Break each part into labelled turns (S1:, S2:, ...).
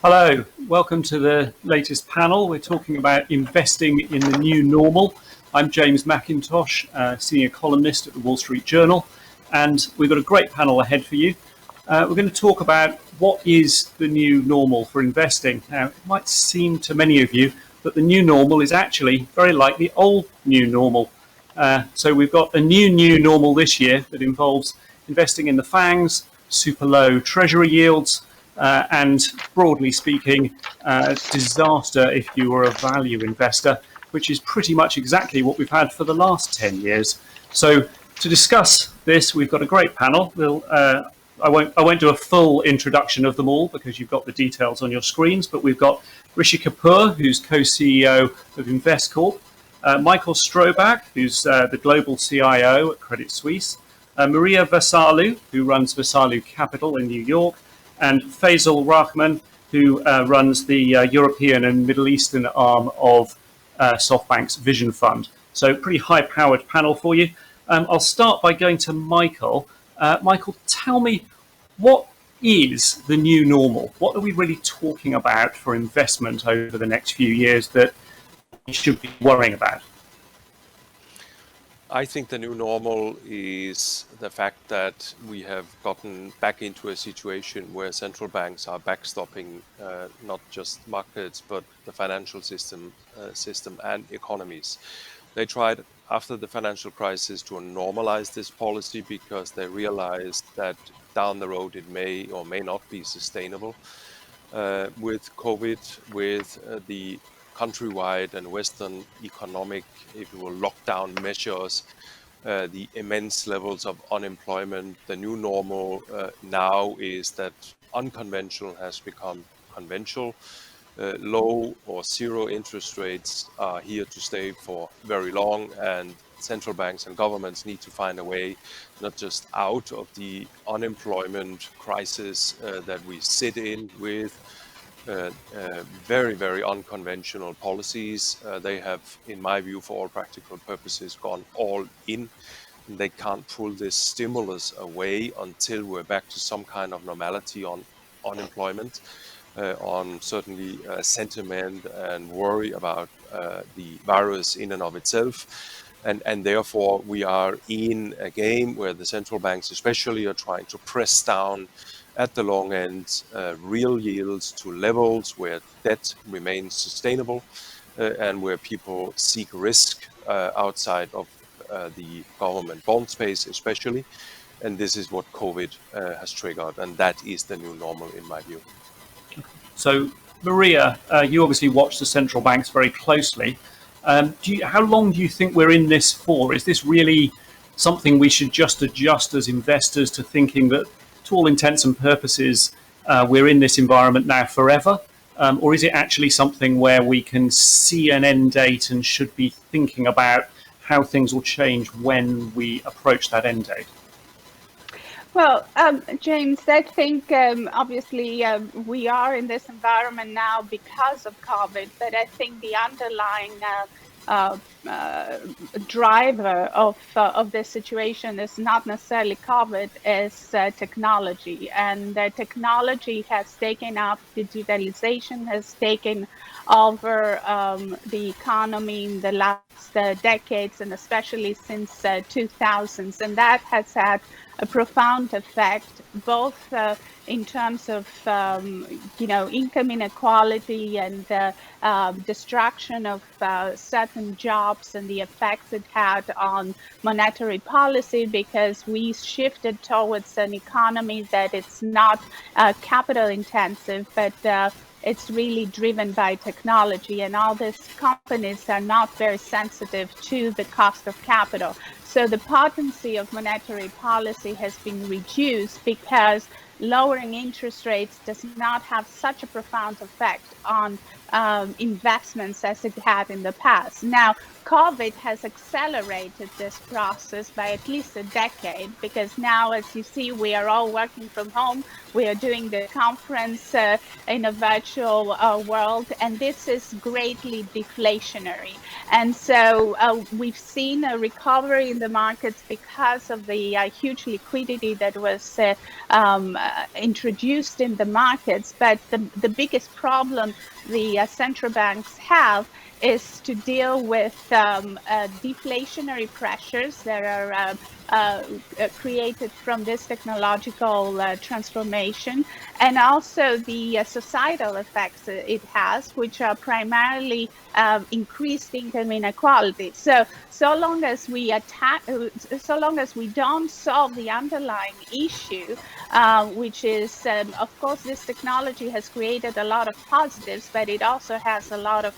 S1: Hello, welcome to the latest panel. We're talking about investing in the new normal. I'm James Mackintosh, senior columnist at the Wall Street Journal, and we've got a great panel ahead for you. We're going to talk about what is the new normal for investing. Now, it might seem to many of you that the new normal is actually very like the old new normal. So we've got a new normal this year that involves investing in the FANGs, super low treasury yields, and broadly speaking, disaster if you were a value investor, which is pretty much exactly what we've had for the last 10 years. So to discuss this, we've got a great panel. I won't do a full introduction of them all because you've got the details on your screens, but we've got Rishi Kapoor, who's co-CEO of Investcorp, Michael Strobaek, who's the global CIO at Credit Suisse, Maria Vassalou, who runs Vassalou Capital in New York, and Faisal Rehman, who runs the European and Middle Eastern arm of SoftBank's Vision Fund. So pretty high-powered panel for you. I'll start by going to Michael. Michael, tell me, what is the new normal? What are we really talking about for investment over the next few years that we should be worrying about?
S2: I think the new normal is the fact that we have gotten back into a situation where central banks are backstopping not just markets, but the financial system and economies. They tried after the financial crisis to normalize this policy because they realized that down the road it may or may not be sustainable. With COVID, with the countrywide and Western economic, if you will, lockdown measures, the immense levels of unemployment, the new normal now is that unconventional has become conventional. Low or zero interest rates are here to stay for very long, and central banks and governments need to find a way not just out of the unemployment crisis that we sit in with very, very unconventional policies. They have, in my view, for all practical purposes, gone all in. They can't pull this stimulus away until we're back to some kind of normality on unemployment, on certainly sentiment and worry about the virus in and of itself. And therefore, we are in a game where the central banks especially are trying to press down at the long end, real yields to levels where debt remains sustainable and where people seek risk outside of the government bond space especially. And this is what COVID has triggered, and that is the new normal in my view.
S1: So, Maria, you obviously watch the central banks very closely. How long do you think we're in this for? Is this really something we should just adjust as investors to thinking that, to all intents and purposes, we're in this environment now forever? Or is it actually something where we can see an end date and should be thinking about how things will change when we approach that end date?
S3: Well, James, I think obviously we are in this environment now because of COVID, but I think the underlying driver of this situation is not necessarily COVID, is technology. And technology has taken up, digitalization has taken over the economy in the last decades, and especially since 2000s. And that has had a profound effect, both in terms of income inequality and destruction of certain jobs, and the effects it had on monetary policy, because we shifted towards an economy that it's not capital intensive, but it's really driven by technology, and all these companies are not very sensitive to the cost of capital. So the potency of monetary policy has been reduced because lowering interest rates does not have such a profound effect on investments as it had in the past. Now, COVID has accelerated this process by at least a decade, because now, as you see, we are all working from home. We are doing the conference in a virtual world, and this is greatly deflationary. And so we've seen a recovery in the markets because of the huge liquidity that was introduced in the markets. But the biggest problem the central banks have is to deal with deflationary pressures that are created from this technological transformation, and also the societal effects it has, which are primarily increased income inequality. So long as we don't solve the underlying issue, which is, of course, this technology has created a lot of positives, but it also has a lot of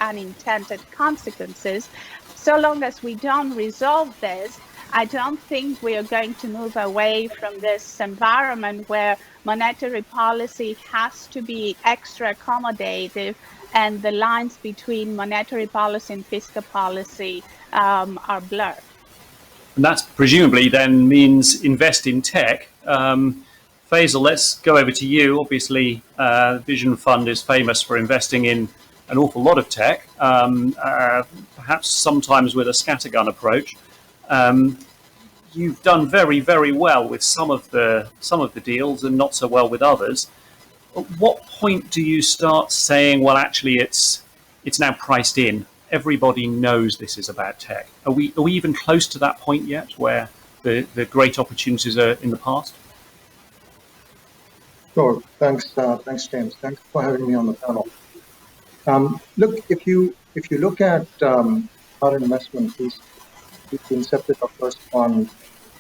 S3: unintended consequences. So long as we don't resolve this, I don't think we are going to move away from this environment where monetary policy has to be extra accommodative, and the lines between monetary policy and fiscal policy are blurred.
S1: And that presumably then means invest in tech. Faisal, let's go over to you. Obviously, Vision Fund is famous for investing in an awful lot of tech, perhaps sometimes with a scattergun approach. You've done very, very well with some of the deals and not so well with others. At what point do you start saying, well, actually, it's now priced in? Everybody knows this is about tech. Are we even close to that point yet, where the great opportunities are in the past?
S4: Sure. Thanks, James. Thanks for having me on the panel. Look, if you look at our investment thesis, we incepted our first fund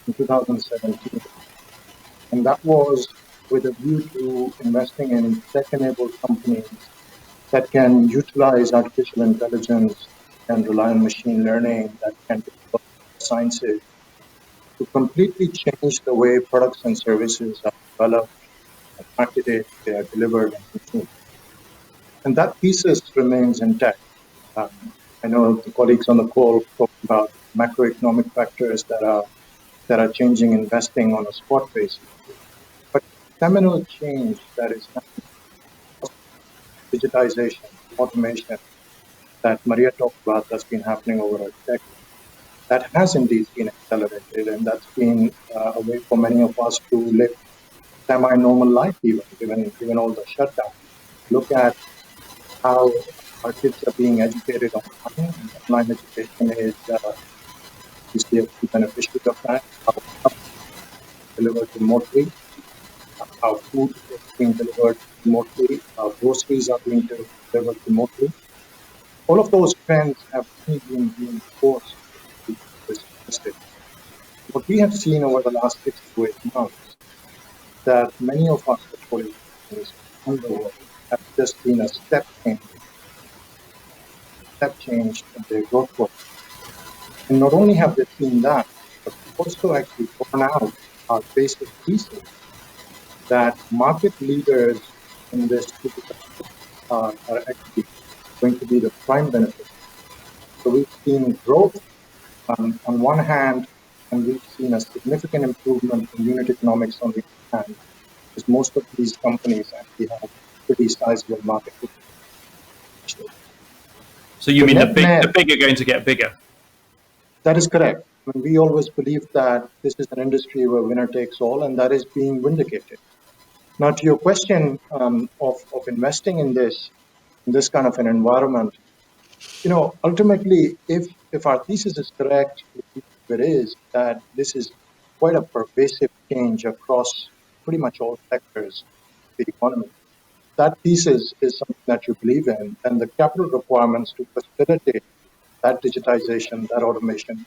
S4: in 2017, and that was with a view to investing in tech-enabled companies that can utilize artificial intelligence and rely on machine learning, that can develop sciences to completely change the way products and services are developed, marketed, they are delivered and consumed. And that thesis remains intact. I know the colleagues on the call talk about macroeconomic factors that are changing investing on a spot basis. But seminal change that is happening, digitization, automation, that Maria talked about, that's been happening over a decade, that has indeed been accelerated, and that's been a way for many of us to live semi-normal life, given all the shutdown. Look at how our kids are being educated online. Online education is the beneficiary of that. How delivered remotely, how food is being delivered remotely, how groceries are being delivered remotely. All of those trends have been reinforced to this statistic. What we have seen over the last 6 to 8 months, that many of our portfolio companies in the world have just been a step change in their growth profile. And not only have they seen that, but also actually borne out our basic thesis that market leaders in this are actually going to be the prime benefit. So we've seen growth on one hand, and we've seen a significant improvement in unit economics on the other hand, because most of these companies actually have pretty sizable market.
S1: So you mean the big are going to get bigger?
S4: That is correct. I mean, we always believe that this is an industry where winner takes all, and that is being vindicated. Now, to your question of investing in this kind of an environment, ultimately, if our thesis is correct, it is that this is quite a pervasive change across pretty much all sectors of the economy. That thesis is something that you believe in, and the capital requirements to facilitate that digitization, that automation,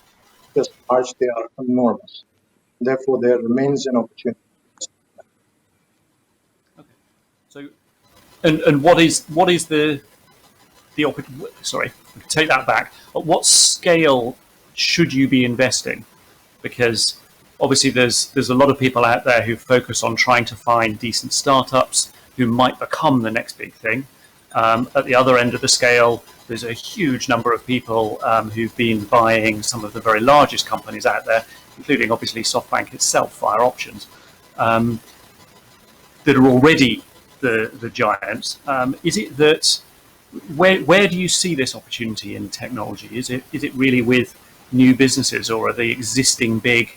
S4: just large, they are enormous. Therefore, there remains an opportunity.
S1: Okay. So, and what is the sorry, take that back. At what scale should you be investing? Because obviously there's a lot of people out there who focus on trying to find decent startups who might become the next big thing. At the other end of the scale, there's a huge number of people who've been buying some of the very largest companies out there, including obviously SoftBank itself via options, that are already the giants. Is it that where do you see this opportunity in technology? Is it really with new businesses, or are the existing big,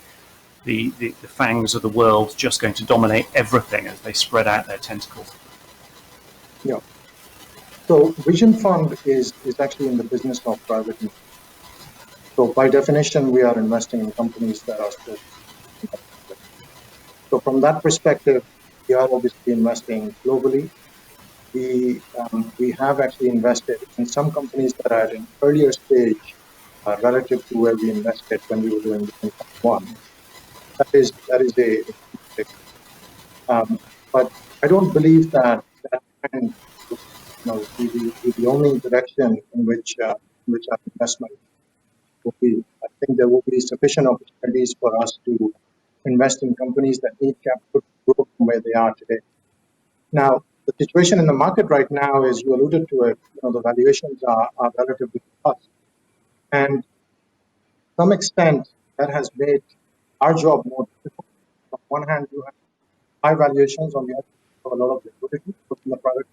S1: the FANGs of the world just going to dominate everything as they spread out their tentacles?
S4: Yeah. So Vision Fund is actually in the business of private investment. So by definition, we are investing in companies that are still. So from that perspective, we are obviously investing globally. We have actually invested in some companies that are at an earlier stage relative to where we invested when we were doing Vision Fund 1. That is but I don't believe that trend be the only direction in which our investment will be. I think there will be sufficient opportunities for us to invest in companies that need capital to grow from where they are today. Now, the situation in the market right now is, you alluded to it, the valuations are relatively fast. And to some extent, that has made our job more difficult. On one hand, you have high valuations, on the other, you have a lot of liquidity in the private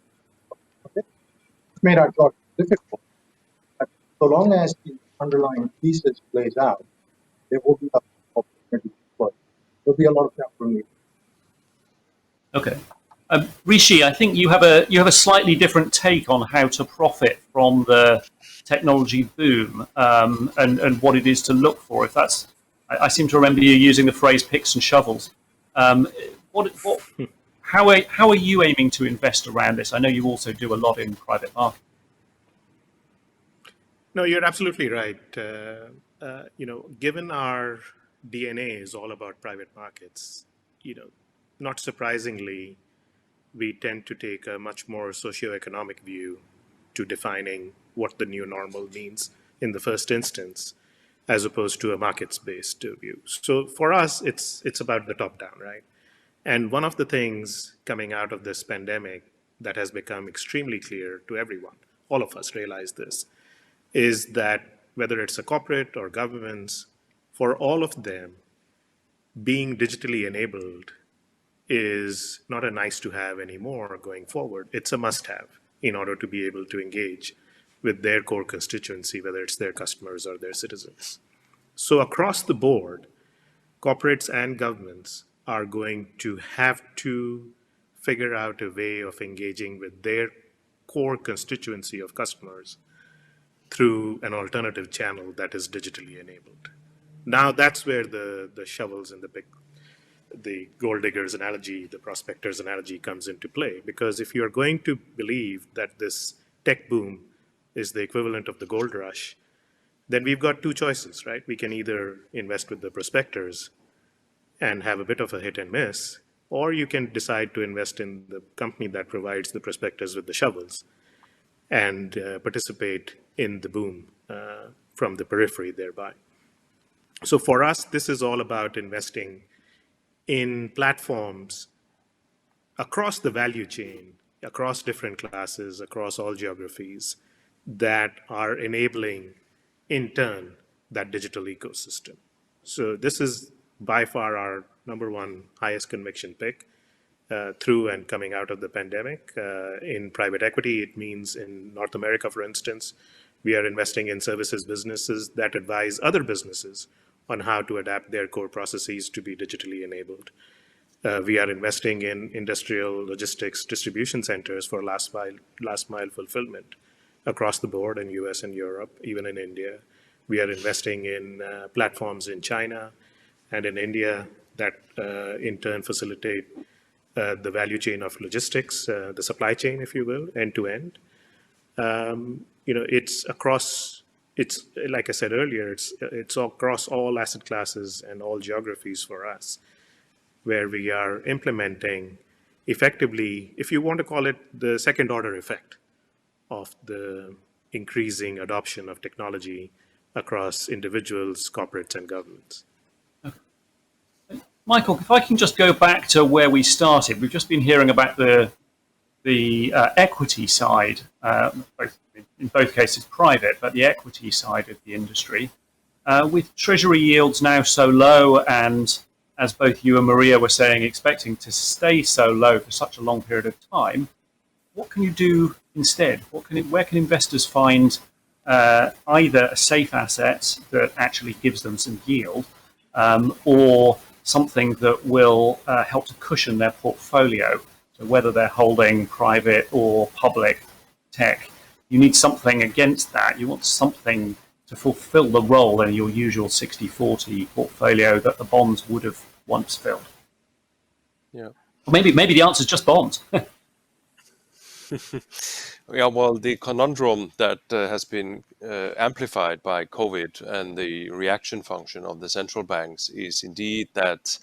S4: market. It's made our job difficult. But so long as the underlying thesis plays out, there will be a opportunity for it. There will be a lot of capital need.
S1: Okay. Rishi, I think you have a slightly different take on how to profit from the technology boom and what it is to look for. If that's, I seem to remember you using the phrase "picks and shovels." How are you aiming to invest around this? I know you also do a lot in private markets.
S5: No, you're absolutely right. Given our DNA is all about private markets, not surprisingly, we tend to take a much more socioeconomic view to defining what the new normal means in the first instance, as opposed to a markets-based view. So for us, it's about the top down, right? And one of the things coming out of this pandemic that has become extremely clear to everyone, all of us realize this, is that whether it's a corporate or governments, for all of them, being digitally enabled is not a nice to have anymore going forward. It's a must have in order to be able to engage with their core constituency, whether it's their customers or their citizens. So across the board, corporates and governments are going to have to figure out a way of engaging with their core constituency of customers through an alternative channel that is digitally enabled. Now that's where the shovels and the gold diggers analogy, the prospectors analogy comes into play. Because if you're going to believe that this tech boom is the equivalent of the gold rush, then we've got two choices, right? We can either invest with the prospectors and have a bit of a hit and miss, or you can decide to invest in the company that provides the prospectors with the shovels and participate in the boom from the periphery thereby. So for us, this is all about investing in platforms across the value chain, across different classes, across all geographies that are enabling, in turn, that digital ecosystem. So this is by far our number one highest conviction pick through and coming out of the pandemic. In private equity, it means in North America, for instance, we are investing in services businesses that advise other businesses on how to adapt their core processes to be digitally enabled. We are investing in industrial logistics distribution centers for last mile fulfillment across the board in US and Europe, even in India. We are investing in platforms in China and in India that in turn facilitate the value chain of logistics, the supply chain, if you will, end to end. It's across. It's like I said earlier. It's across all asset classes and all geographies for us, where we are implementing effectively, if you want to call it, the second order effect of the increasing adoption of technology across individuals, corporates, and governments.
S1: Michael, if I can just go back to where we started, we've just been hearing about the the equity side, in both cases private, but the equity side of the industry, with treasury yields now so low, and as both you and Maria were saying, expecting to stay so low for such a long period of time, what can you do instead? Where can investors find either a safe asset that actually gives them some yield, or something that will help to cushion their portfolio? So whether they're holding private or public tech, you need something against that. You want something to fulfill the role in your usual 60-40 portfolio that the bonds would have once filled.
S2: Yeah.
S1: Or maybe the answer is just bonds.
S2: Yeah, well, the conundrum that has been amplified by COVID and the reaction function of the central banks is indeed that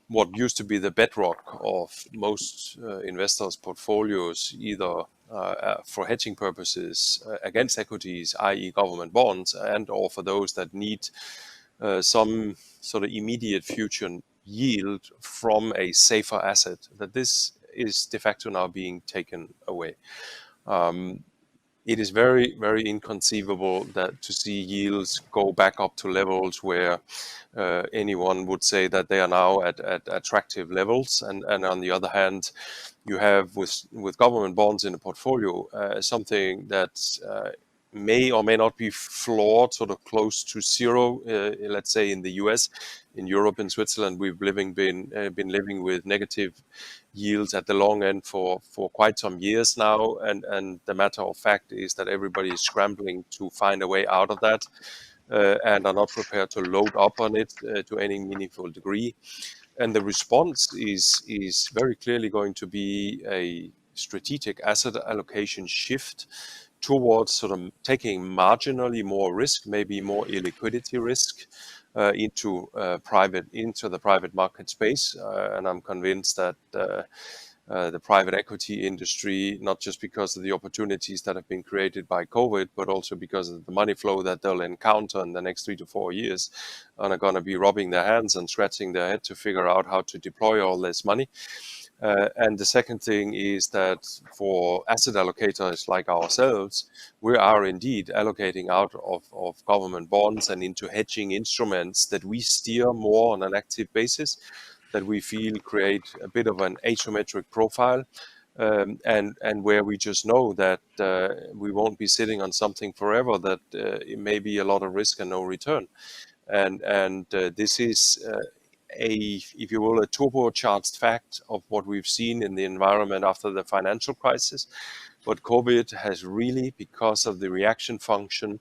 S2: what used to be the bedrock of most investors' portfolios, either for hedging purposes against equities, i.e. government bonds, and or for those that need some sort of immediate future yield from a safer asset, that this is de facto now being taken away. It is very, very inconceivable that to see yields go back up to levels where anyone would say that they are now at attractive levels. And on the other hand, you have with government bonds in the portfolio something that may or may not be floored, sort of close to zero. Let's say in the US, in Europe, in Switzerland, we've been living with negative yields at the long end for quite some years now, and the matter of fact is that everybody is scrambling to find a way out of that, and are not prepared to load up on it to any meaningful degree. And the response is very clearly going to be a strategic asset allocation shift towards sort of taking marginally more risk, maybe more illiquidity risk, into the private market space. And I'm convinced that the private equity industry, not just because of the opportunities that have been created by COVID, but also because of the money flow that they'll encounter in the next 3 to 4 years, are going to be rubbing their hands and scratching their head to figure out how to deploy all this money. And the second thing is that for asset allocators like ourselves, we are indeed allocating out of government bonds and into hedging instruments that we steer more on an active basis, that we feel create a bit of an asymmetric profile, and where we just know that we won't be sitting on something forever, that it may be a lot of risk and no return. And this is if you will, a turbocharged fact of what we've seen in the environment after the financial crisis. But COVID has really, because of the reaction function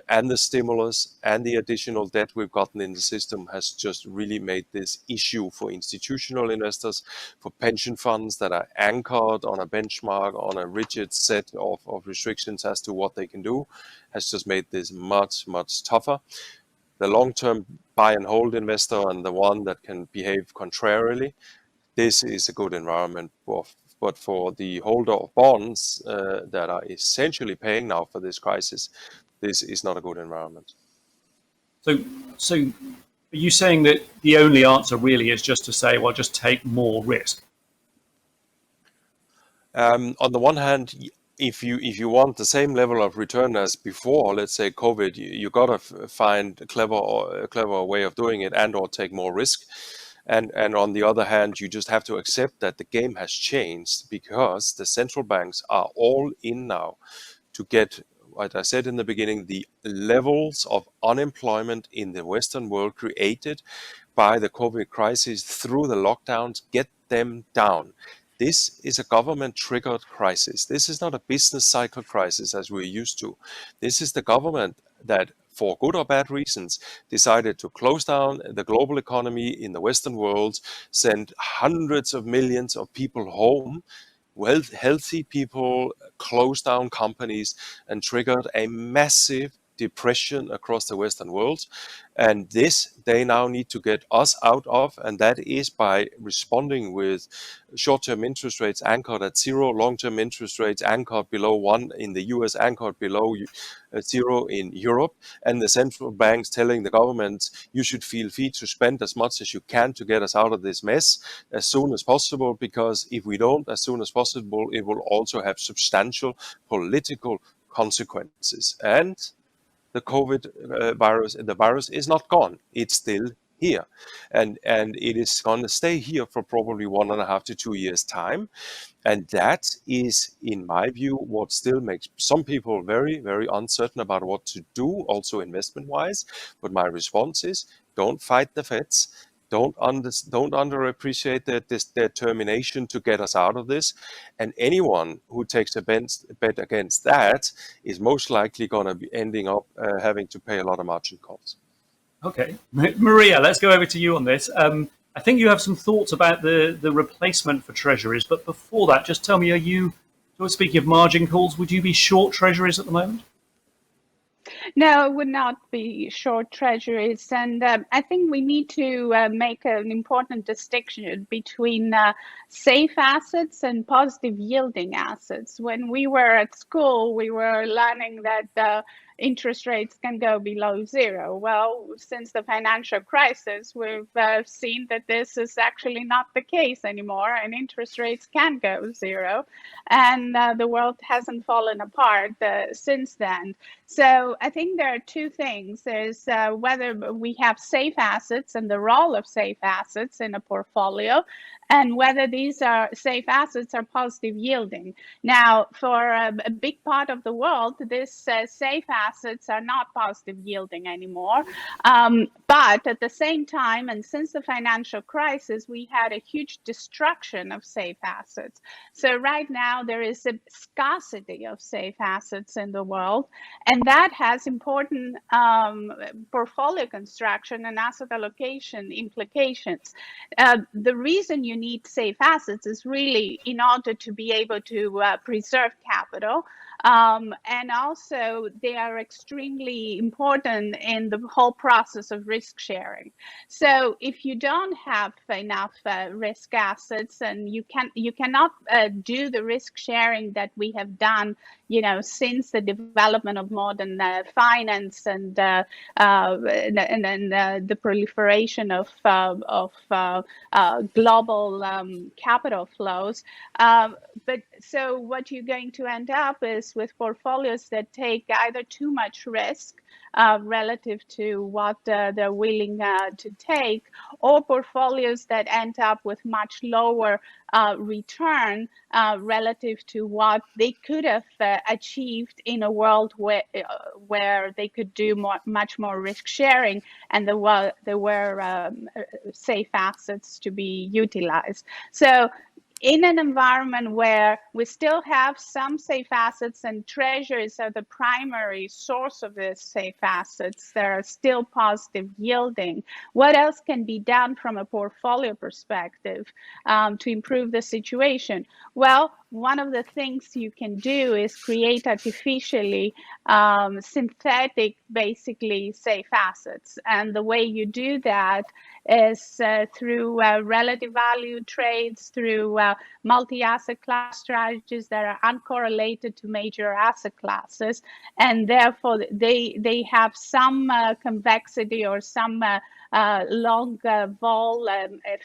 S2: and the stimulus and the additional debt we've gotten in the system, has just really made this issue for institutional investors, for pension funds that are anchored on a benchmark, on a rigid set of restrictions as to what they can do, has just made this much, much tougher. The long-term buy and hold investor and the one that can behave contrarily, this is a good environment. But for the holder of bonds that are essentially paying now for this crisis, this is not a good environment.
S1: So are you saying that the only answer really is just to say, well, just take more risk?
S2: On the one hand, if you want the same level of return as before, let's say COVID, you got to find a clever way of doing it, and or take more risk. And on the other hand, you just have to accept that the game has changed, because the central banks are all in now to get, like I said in the beginning, the levels of unemployment in the Western world created by the COVID crisis through the lockdowns, get them down. This is a government-triggered crisis. This is not a business cycle crisis as we're used to. This is the government that, for good or bad reasons, decided to close down the global economy in the Western world, send hundreds of millions of people home, healthy people, closed down companies, and triggered a massive depression across the Western world. And this they now need to get us out of, and that is by responding with short-term interest rates anchored at zero, long-term interest rates anchored below 1 in the US, anchored below 0 in Europe, and the central banks telling the governments, you should feel free to spend as much as you can to get us out of this mess as soon as possible, because if we don't as soon as possible, it will also have substantial political consequences. And the COVID virus is not gone. It's still here. And it is going to stay here for probably 1.5 to 2 years' time. And that is, in my view, what still makes some people very, very uncertain about what to do, also investment-wise. But my response is, don't fight the Feds. Don't underappreciate their determination to get us out of this. And anyone who takes a bet against that is most likely going to be ending up having to pay a lot of margin calls. Okay.
S1: Maria, let's go over to you on this. I think you have some thoughts about the replacement for treasuries, but before that, just tell me, speaking of margin calls, would you be short treasuries at the moment?
S3: No, it would not be short treasuries. And I think we need to make an important distinction between safe assets and positive yielding assets. When we were at school, we were learning that interest rates can go below zero. Well, since the financial crisis, we've seen that this is actually not the case anymore, and interest rates can go zero. And the world hasn't fallen apart since then. So I think there are two things. There's whether we have safe assets and the role of safe assets in a portfolio, and whether these are safe assets are positive yielding. Now, for a big part of the world, these safe assets are not positive yielding anymore. But at the same time, and since the financial crisis, we had a huge destruction of safe assets. So right now, there is a scarcity of safe assets in the world, and that has important portfolio construction and asset allocation implications. The reason you need safe assets is really in order to be able to preserve capital. And also, they are extremely important in the whole process of risk sharing. So if you don't have enough risk assets, and you cannot do the risk sharing that we have done, since the development of modern finance and the proliferation of global capital flows. But so what you're going to end up is with portfolios that take either too much risk relative to what they're willing to take, or portfolios that end up with much lower return relative to what they could have achieved in a world where they could do much more risk sharing, and there were safe assets to be utilized. So in an environment where we still have some safe assets and treasuries are the primary source of these safe assets that are still positive yielding, what else can be done from a portfolio perspective to improve the situation? Well, one of the things you can do is create artificially synthetic, basically safe assets. And the way you do that is through relative value trades, through multi-asset class strategies that are uncorrelated to major asset classes. And therefore, they have some convexity or some long vol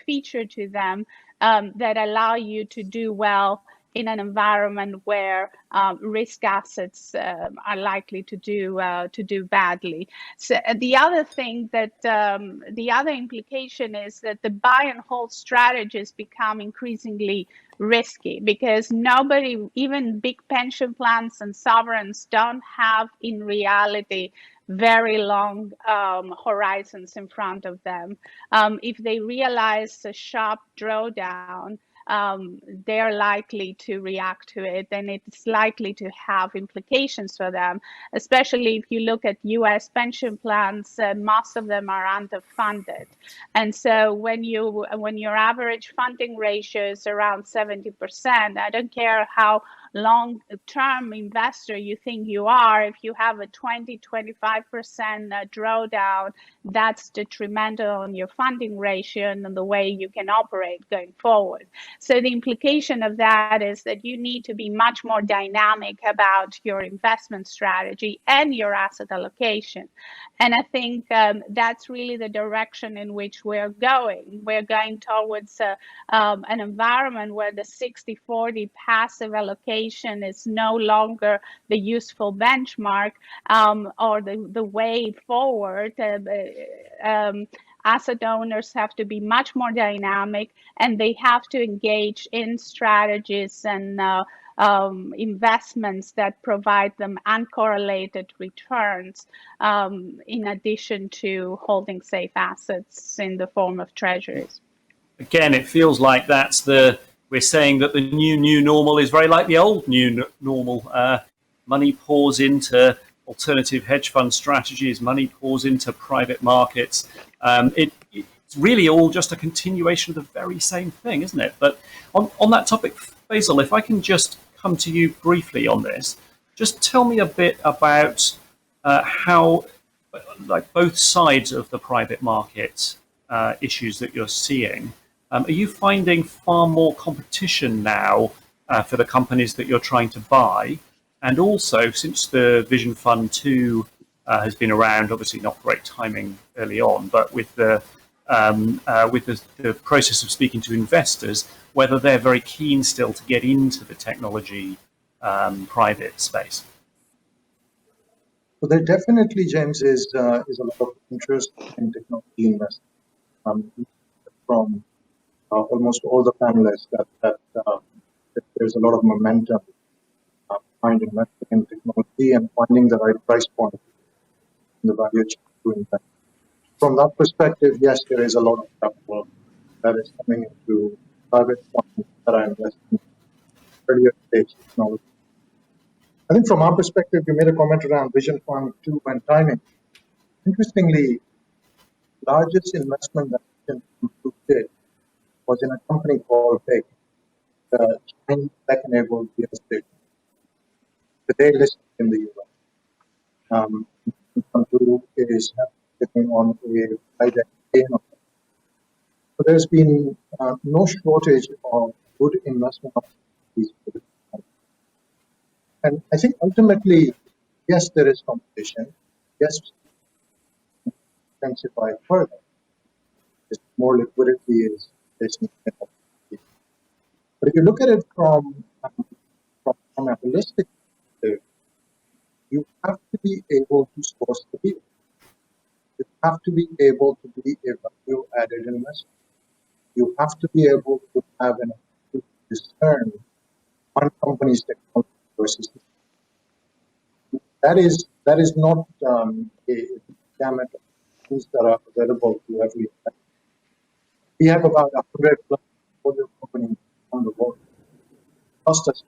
S3: feature to them that allow you to do well in an environment where risk assets are likely to do badly. So the other thing that the other implication is that the buy and hold strategies become increasingly risky, because nobody, even big pension plans and sovereigns, don't have in reality very long horizons in front of them. If they realize a sharp drawdown, they're likely to react to it, and it's likely to have implications for them, especially if you look at US pension plans. Most of them are underfunded, and so when your average funding ratio is around 70%, I don't care how long-term investor you think you are, if you have a 20-25% drawdown, that's detrimental on your funding ratio and the way you can operate going forward. So the implication of that is that you need to be much more dynamic about your investment strategy and your asset allocation. And I think that's really the direction in which we're going. We're going towards an environment where the 60-40 passive allocation is no longer the useful benchmark or the way forward. Asset owners have to be much more dynamic, and they have to engage in strategies and investments that provide them uncorrelated returns, in addition to holding safe assets in the form of treasuries.
S1: Again, it feels like we're saying that the new normal is very like the old new normal. Money pours into alternative hedge fund strategies, money pours into private markets. It's really all just a continuation of the very same thing, isn't it? But on that topic, Faisal, if I can just come to you briefly on this, just tell me a bit about how, like, both sides of the private market issues that you're seeing. Are you finding far more competition now for the companies that you're trying to buy? And also, since the Vision Fund 2 has been around, obviously not great timing early on, but with the process of speaking to investors, whether they're very keen still to get into the technology private space.
S4: So there definitely, James, is a lot of interest in technology investment from almost all the panelists that there's a lot of momentum behind investing in technology and finding the right price point in the value chain to invest. From that perspective, yes, there is a lot of capital that is coming into private funds that are investing in earlier stage technology. I think from our perspective, you made a comment around Vision Fund 2 and timing. Interestingly, largest investment that Vision Fund 2 did was in a company called BIG, the Chinese tech-enabled real estate. Today listed in the US. Vision Fund 2 is sitting on a high gain. So there's been no shortage of good investment opportunities for the company. And I think ultimately, yes, there is competition. Yes, intensify further. More liquidity is facing. But if you look at it from a holistic perspective, you have to be able to source the deal. You have to be able to be a value-added investor. You have to be able to have an ability to discern one company's technology versus that is not a gamut of things that are available to every investor. We have about 100 plus portfolio companies on the world, trust us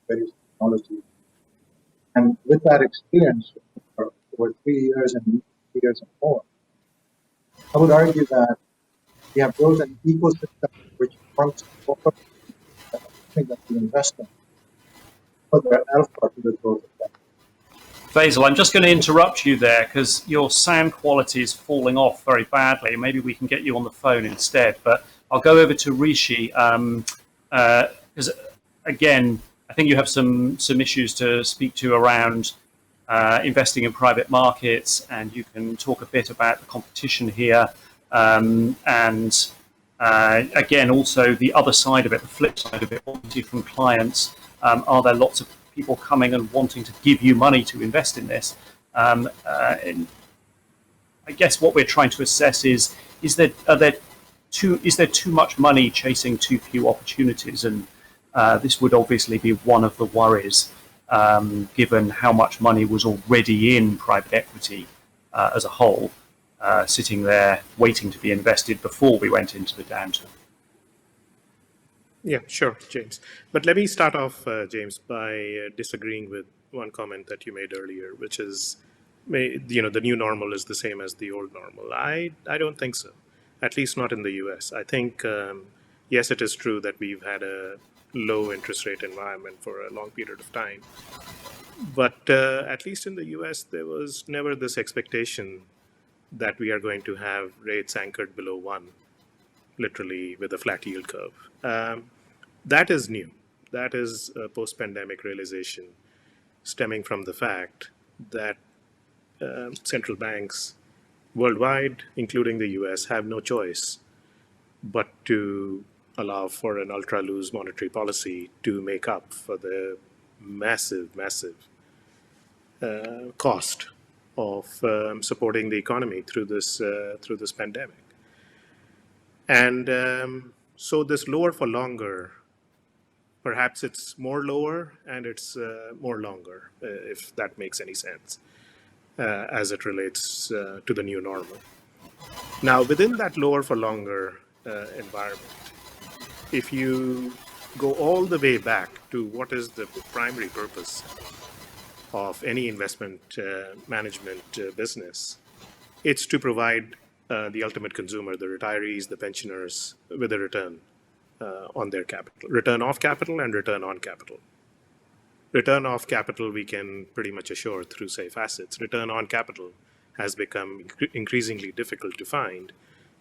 S4: various technologies. And with that experience for over 3 years and 3 years and more, I would argue that we have built an ecosystem which wants to offer something that we invest in for their alpha to the growth of that.
S1: Faisal, I'm just going to interrupt you there because your sound quality is falling off very badly. Maybe we can get you on the phone instead. But I'll go over to Rishi because, again, I think you have some issues to speak to around investing in private markets, and you can talk a bit about the competition here. And again, also the other side of it, the flip side of it, obviously from clients. Are there lots of people coming and wanting to give you money to invest in this? And I guess what we're trying to assess is there too much money chasing too few opportunities? And this would obviously be one of the worries, given how much money was already in private equity as a whole, sitting there waiting to be invested before we went into the downturn.
S5: Yeah, sure, James. But let me start off, James, by disagreeing with one comment that you made earlier, which is, the new normal is the same as the old normal. I don't think so, at least not in the US. I think, yes, it is true that we've had a low interest rate environment for a long period of time. But at least in the US, there was never this expectation that we are going to have rates anchored below 1, literally with a flat yield curve. That is new. That is a post-pandemic realization stemming from the fact that central banks worldwide, including the US, have no choice but to allow for an ultra-loose monetary policy to make up for the massive cost of supporting the economy through this pandemic. And so this lower for longer, perhaps it's more lower and it's more longer, if that makes any sense, as it relates to the new normal. Now, within that lower for longer environment, if you go all the way back to what is the primary purpose of any investment management business, it's to provide the ultimate consumer, the retirees, the pensioners, with a return on their capital, return off capital and return on capital. Return off capital we can pretty much assure through safe assets. Return on capital has become increasingly difficult to find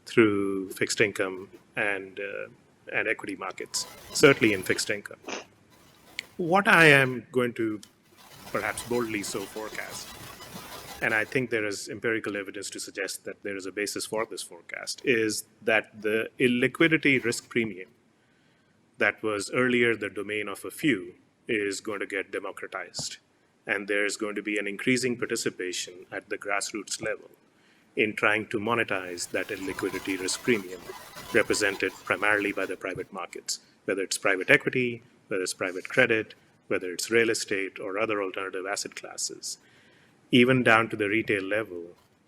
S5: through fixed income and equity markets, certainly in fixed income. What I am going to perhaps boldly so forecast, and I think there is empirical evidence to suggest that there is a basis for this forecast, is that the illiquidity risk premium that was earlier the domain of a few is going to get democratized. And there's going to be an increasing participation at the grassroots level in trying to monetize that illiquidity risk premium represented primarily by the private markets, whether it's private equity, whether it's private credit, whether it's real estate or other alternative asset classes. Even down to the retail level,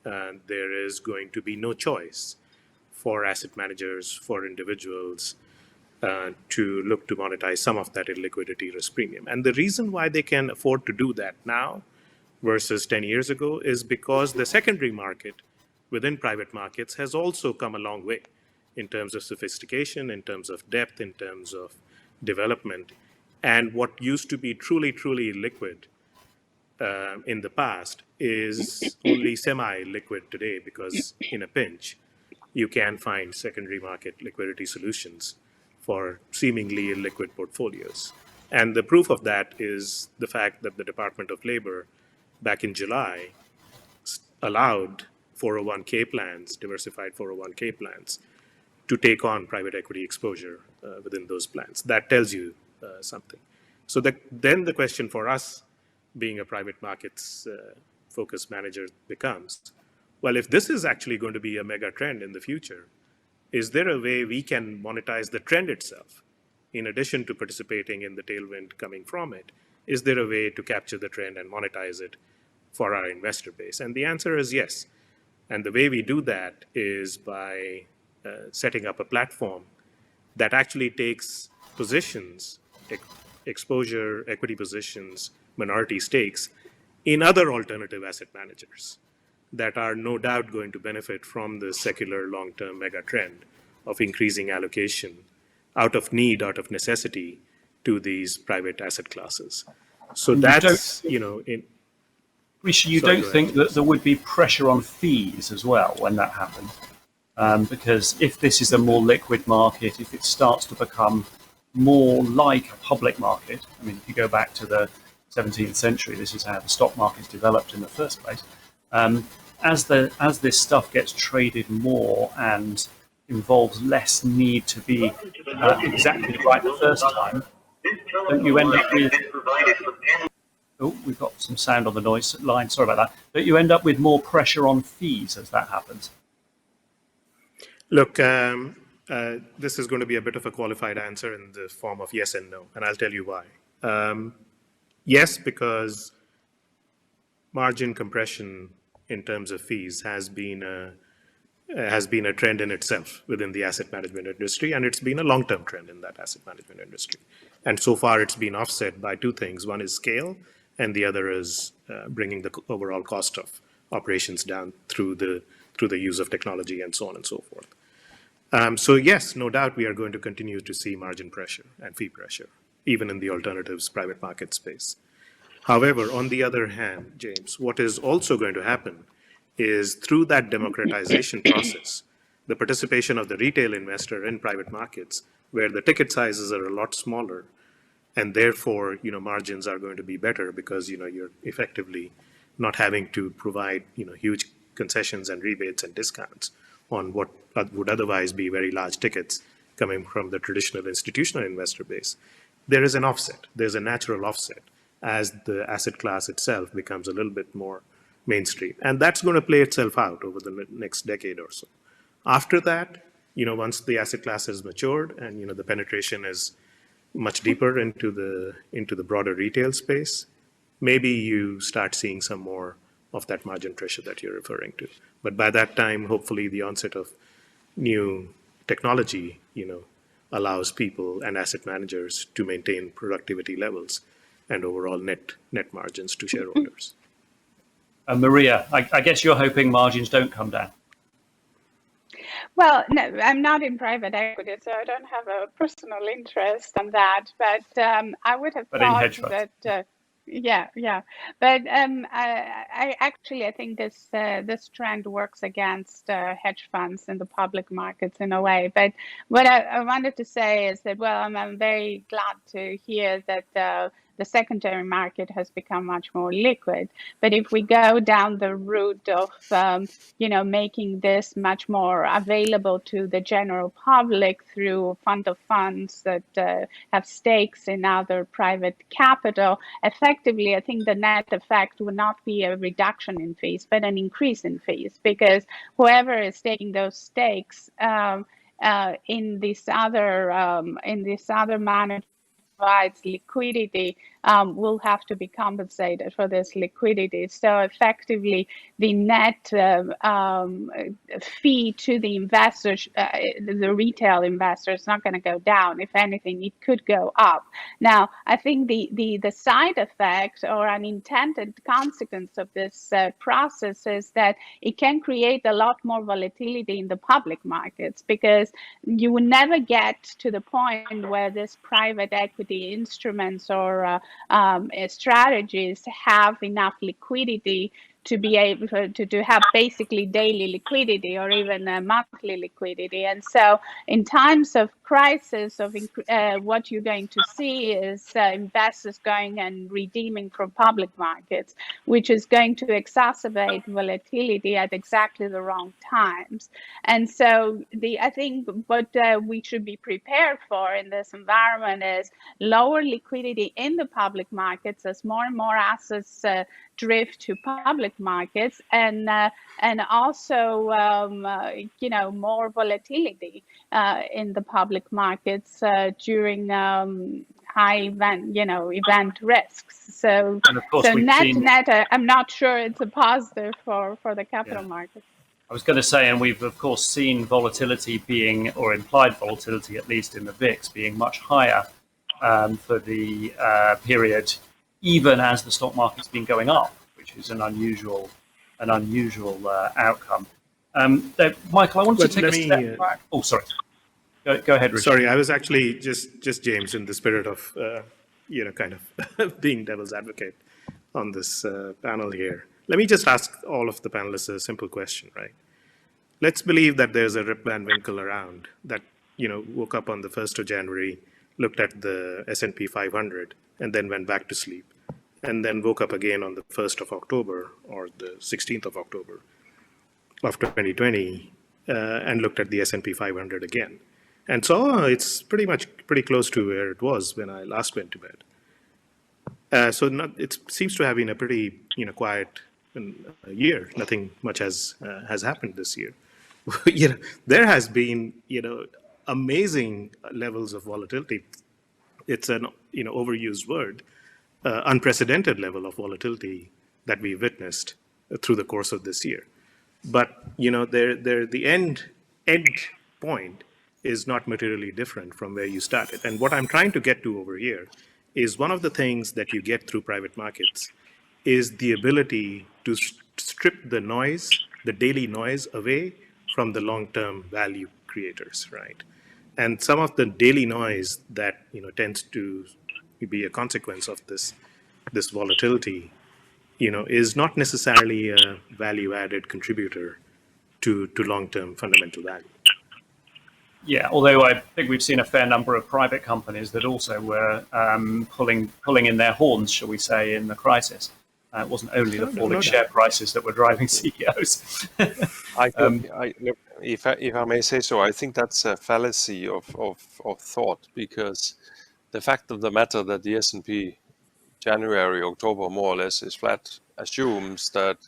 S5: there is going to be no choice for asset managers, for individuals, to look to monetize some of that illiquidity risk premium. And the reason why they can afford to do that now versus 10 years ago is because the secondary market within private markets has also come a long way in terms of sophistication, in terms of depth, in terms of development. And what used to be truly, truly liquid in the past is only semi-liquid today, because in a pinch, you can find secondary market liquidity solutions for seemingly illiquid portfolios. And the proof of that is the fact that the Department of Labor back in July allowed 401k plans, diversified 401k plans, to take on private equity exposure within those plans. That tells you something. So then the question for us, being a private markets focused manager, becomes, well, if this is actually going to be a mega trend in the future, is there a way we can monetize the trend itself? In addition to participating in the tailwind coming from it, is there a way to capture the trend and monetize it for our investor base? And the answer is yes. And the way we do that is by setting up a platform that actually takes positions, exposure, equity positions, minority stakes in other alternative asset managers that are no doubt going to benefit from the secular long-term mega trend of increasing allocation out of need, out of necessity, to these private asset classes. So that's,
S1: Rishi, you don't think that there would be pressure on fees as well when that happens? Because if this is a more liquid market, if it starts to become more like a public market, I mean, if you go back to the 17th century, this is how the stock market developed in the first place. As this stuff gets traded more and involves less need to be exactly right the first time, don't you end up with... Oh, we've got some sound on the noise line. Sorry about that. Don't you end up with more pressure on fees as that happens?
S5: Look, this is going to be a bit of a qualified answer in the form of yes and no, and I'll tell you why. Yes, because margin compression in terms of fees has been a trend in itself within the asset management industry, and it's been a long-term trend in that asset management industry. And so far, it's been offset by two things. One is scale, and the other is bringing the overall cost of operations down through the use of technology and so on and so forth. So yes, no doubt we are going to continue to see margin pressure and fee pressure, even in the alternatives private market space. However, on the other hand, James, what is also going to happen is through that democratization process, the participation of the retail investor in private markets, where the ticket sizes are a lot smaller, and therefore, margins are going to be better because, you're effectively not having to provide, huge concessions and rebates and discounts on what would otherwise be very large tickets coming from the traditional institutional investor base. There is an offset. There's a natural offset as the asset class itself becomes a little bit more mainstream. And that's going to play itself out over the next decade or so. After that, once the asset class has matured and, the penetration is much deeper into the broader retail space, maybe you start seeing some more of that margin pressure that you're referring to. But by that time, hopefully the onset of new technology, allows people and asset managers to maintain productivity levels and overall net margins to shareholders.
S1: Maria, I guess you're hoping margins don't come down.
S3: Well, no, I'm not in private equity, so I don't have a personal interest in that. But I would have thought that, yeah. But I think this trend works against hedge funds in the public markets in a way. But what I wanted to say is that, well, I'm very glad to hear that the secondary market has become much more liquid. But if we go down the route of, making this much more available to the general public through fund of funds that have stakes in other private capital, effectively, I think the net effect would not be a reduction in fees, but an increase in fees, because whoever is taking those stakes in this other manner provides liquidity will have to be compensated for this liquidity. So effectively, the net fee to the investors, the retail investor, is not going to go down. If anything, it could go up. Now, I think the side effect or unintended consequence of this process is that it can create a lot more volatility in the public markets, because you will never get to the point where this private equity instruments or strategies have enough liquidity to be able to have basically daily liquidity or even monthly liquidity. And so in times of crisis, what you're going to see is investors going and redeeming from public markets, which is going to exacerbate volatility at exactly the wrong times. And so I think what we should be prepared for in this environment is lower liquidity in the public markets as more and more assets drift to public markets, and also more volatility in the public markets during high event risks. So net, I'm not sure it's a positive for the capital markets.
S1: I was going to say, and we've of course seen volatility being, or implied volatility at least in the VIX, being much higher for the period, even as the stock market's been going up, which is an unusual outcome. Michael, I wanted to take a step back. Oh, sorry. Go ahead, Rishi.
S5: Sorry, I was actually just James, in the spirit of kind of being devil's advocate on this panel here. Let me just ask all of the panelists a simple question, right? Let's believe that there's a Rip Van Winkle around that woke up on the 1st of January, looked at the S&P 500, and then went back to sleep, and then woke up again on the 1st of October or the 16th of October of 2020 and looked at the S&P 500 again. And so it's pretty close to where it was when I last went to bed. It seems to have been a pretty quiet year. Nothing much has happened this year. There has been amazing levels of volatility. It's an overused word, unprecedented level of volatility that we witnessed through the course of this year. But the end point is not materially different from where you started. And what I'm trying to get to over here is one of the things that you get through private markets is the ability to strip the noise, the daily noise, away from the long-term value creators, right? And some of the daily noise that tends to be a consequence of this volatility, is not necessarily a value-added contributor to long-term fundamental value.
S1: Yeah, although I think we've seen a fair number of private companies that also were pulling in their horns, shall we say, in the crisis. It wasn't only the falling share prices that were driving CEOs.
S2: I think, if I may say so, I think that's a fallacy of thought, because the fact of the matter that the S&P January, October, more or less, is flat, assumes that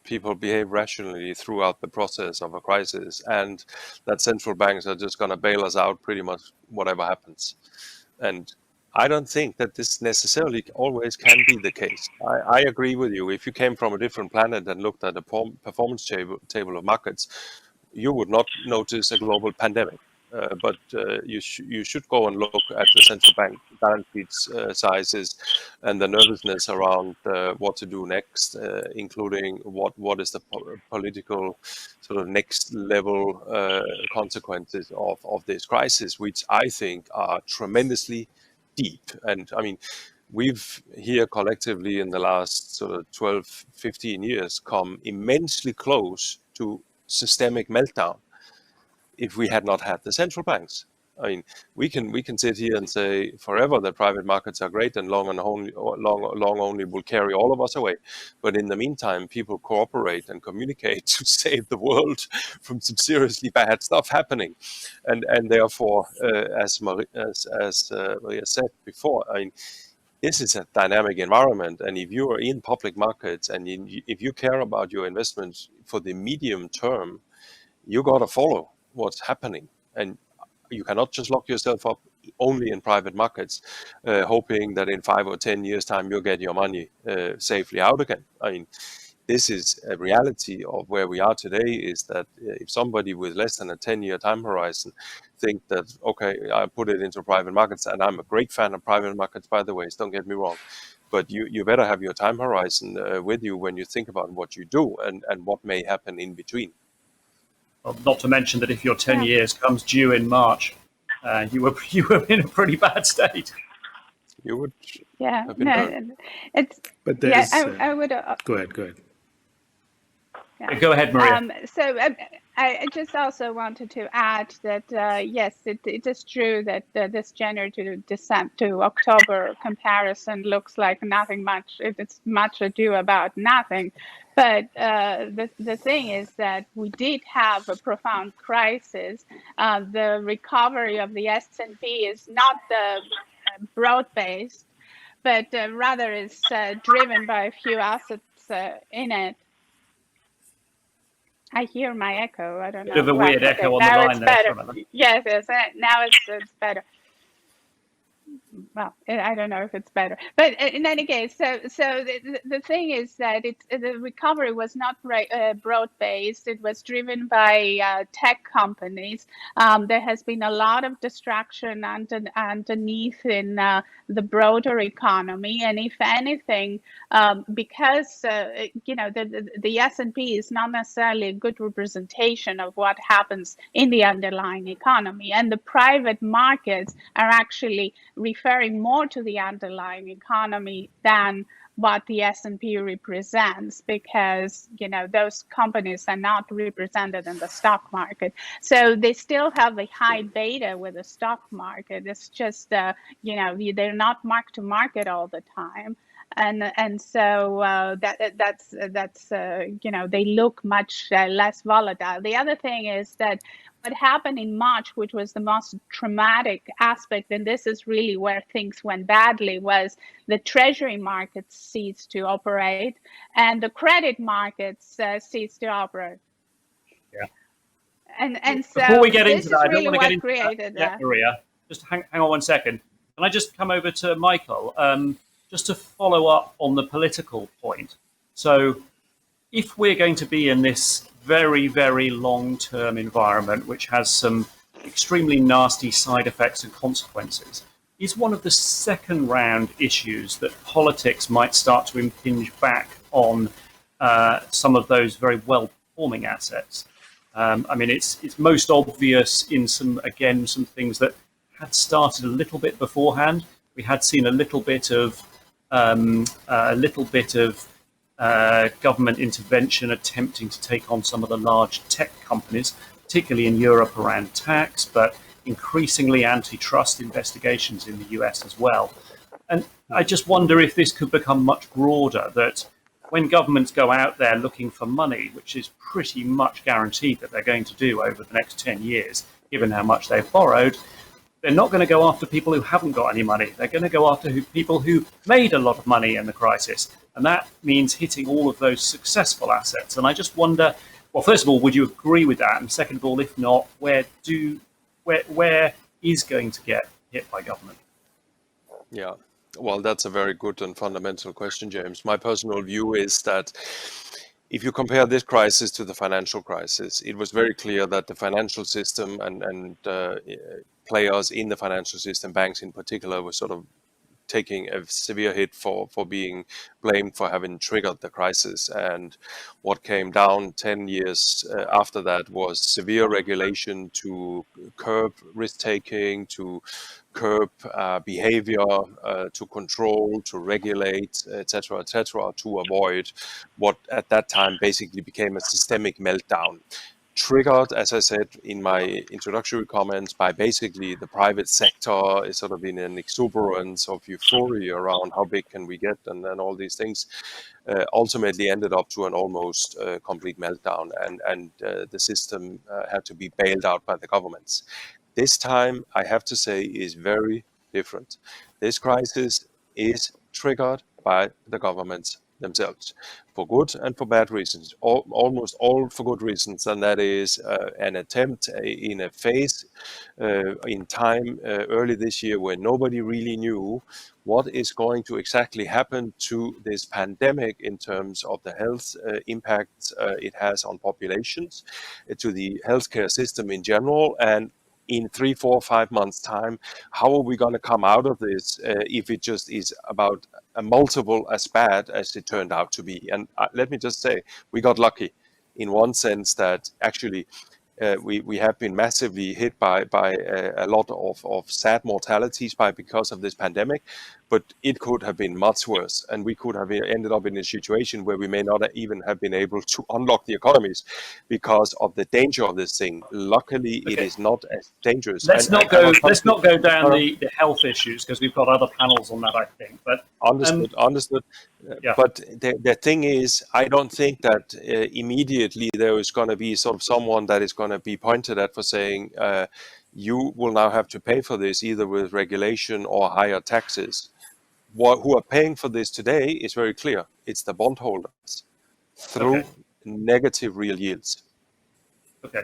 S2: people behave rationally throughout the process of a crisis, and that central banks are just going to bail us out pretty much whatever happens. And I don't think that this necessarily always can be the case. I agree with you. If you came from a different planet and looked at the performance table of markets, you would not notice a global pandemic. But you should go and look at the central bank balance sheet sizes and the nervousness around what to do next, including what is the political sort of next level consequences of this crisis, which I think are tremendously deep. And I mean, we've here collectively in the last sort of 12, 15 years come immensely close to systemic meltdown if we had not had the central banks. I mean, we can sit here and say forever that private markets are great and long only will carry all of us away. But in the meantime, people cooperate and communicate to save the world from some seriously bad stuff happening. And therefore, as Maria said before, I mean, this is a dynamic environment, and if you are in public markets and if you care about your investments for the medium term, you got to follow what's happening, and you cannot just lock yourself up only in private markets, hoping that in 5 or 10 years' time you'll get your money safely out again. I mean, this is a reality of where we are today, is that if somebody with less than a 10-year time horizon think that, okay, I put it into private markets, and I'm a great fan of private markets, by the way, don't get me wrong, but you better have your time horizon with you when you think about what you do and what may happen in between.
S1: Well, not to mention that if your 10 years comes due in March, you were in a pretty bad state.
S2: You would.
S3: Yeah, no, it's.
S5: But there's.
S3: I would.
S5: Go ahead.
S1: Yeah. Go ahead, Maria.
S3: So I just also wanted to add that yes, it is true that this January to December to October comparison looks like nothing much. It's much ado about nothing. But the thing is that we did have a profound crisis. The recovery of the S&P is not the broad-based, but rather is driven by a few assets in it. I hear my echo. I don't know.
S1: Bit of a weird echo on the line there.
S3: Yes, now it's better. Well, I don't know if it's better, but in any case, so the thing is that the recovery was not broad-based. It was driven by tech companies. There has been a lot of distraction underneath in the broader economy, and if anything, because the S&P is not necessarily a good representation of what happens in the underlying economy, and the private markets are actually referring more to the underlying economy than what the S&P represents, because those companies are not represented in the stock market. So they still have a high beta with the stock market. It's just they're not mark to market all the time. And so that's they look much less volatile. The other thing is that what happened in March, which was the most traumatic aspect, and this is really where things went badly, was the treasury markets ceased to operate and the credit markets ceased to operate.
S1: Yeah.
S3: And so
S1: before we get into that, I don't
S3: really
S1: want to get into
S3: created
S1: that, Maria. Just hang on 1 second. Can I just come over to Michael? Just to follow up on the political point. So if we're going to be in this very, very long-term environment, which has some extremely nasty side effects and consequences, is one of the second round issues that politics might start to impinge back on some of those very well-performing assets. I mean, it's most obvious in some things that had started a little bit beforehand. We had seen a little bit of government intervention attempting to take on some of the large tech companies, particularly in Europe around tax, but increasingly antitrust investigations in the US as well. And I just wonder if this could become much broader, that when governments go out there looking for money, which is pretty much guaranteed that they're going to do over the next 10 years, given how much they've borrowed, they're not going to go after people who haven't got any money. They're going to go after people who made a lot of money in the crisis. And that means hitting all of those successful assets. And I just wonder, well, first of all, would you agree with that? And second of all, if not, where is going to get hit by government?
S2: Yeah, well, that's a very good and fundamental question, James. My personal view is that if you compare this crisis to the financial crisis, it was very clear that the financial system and players in the financial system, banks in particular, were sort of taking a severe hit for being blamed for having triggered the crisis. And what came down 10 years after that was severe regulation to curb risk-taking, to curb behavior, to control, to regulate, etc., to avoid what at that time basically became a systemic meltdown. Triggered, as I said in my introductory comments, by basically the private sector is sort of in an exuberance of euphoria around how big can we get, and then all these things ultimately ended up to an almost complete meltdown, and the system had to be bailed out by the governments. This time, I have to say, is very different. This crisis is triggered by the governments themselves, for good and for bad reasons, almost all for good reasons, and that is an attempt in a phase in time early this year where nobody really knew what is going to exactly happen to this pandemic in terms of the health impacts it has on populations, to the healthcare system in general, and in 3, 4, 5 months' time, how are we going to come out of this if it just is about a multiple as bad as it turned out to be? And let me just say, we got lucky in one sense that actually we have been massively hit by a lot of sad mortalities because of this pandemic, but it could have been much worse, and we could have ended up in a situation where we may not even have been able to unlock the economies because of the danger of this thing. Luckily, It is not as dangerous.
S1: Let's not go down the health issues, because we've got other panels on that, I think. But
S2: understood.
S1: Yeah.
S2: But the thing is, I don't think that immediately there is going to be sort of someone that is going to be pointed at for saying, you will now have to pay for this either with regulation or higher taxes. Who are paying for this today is very clear. It's the bondholders through negative real yields.
S1: Okay.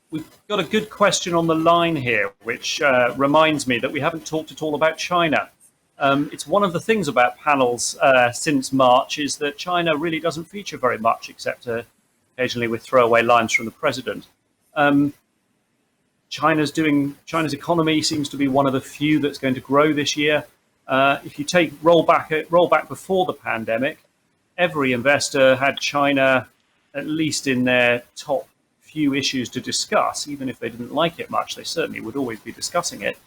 S1: We've got a good question on the line here, which reminds me that we haven't talked at all about China. It's one of the things about panels since March is that China really doesn't feature very much, except occasionally with throwaway lines from the president. China's economy seems to be one of the few that's going to grow this year. If you roll back before the pandemic, every investor had China at least in their top few issues to discuss. Even if they didn't like it much, they certainly would always be discussing it.